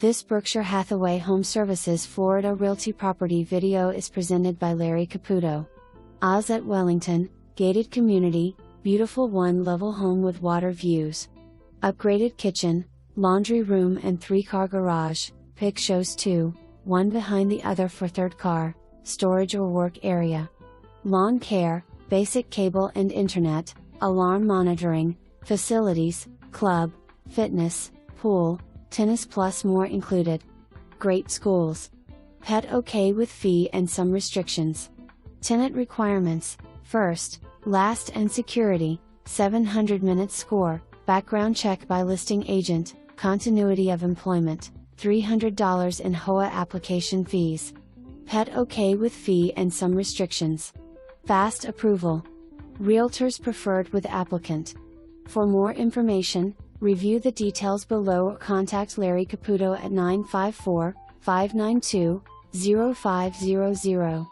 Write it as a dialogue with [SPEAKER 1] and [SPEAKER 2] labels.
[SPEAKER 1] This Berkshire Hathaway HomeServices Florida Realty property video is presented by Larry Caputo. Oz at Wellington, gated community, beautiful one-level home with water views. Upgraded kitchen, laundry room and 3-car garage, pic shows 2, one behind the other for third car, storage or work area. Lawn care, basic cable and internet, alarm monitoring, facilities, club, fitness, pool, tennis plus more included. Great schools. Pet okay with fee and some restrictions. Tenant requirements: first, last and security, 700 minutes score, background check by listing agent, continuity of employment, $300 in HOA application fees. Pet okay with fee and some restrictions. Fast approval. Realtors preferred with applicant. For more information, review the details below or contact Larry Caputo at 954-592-0500.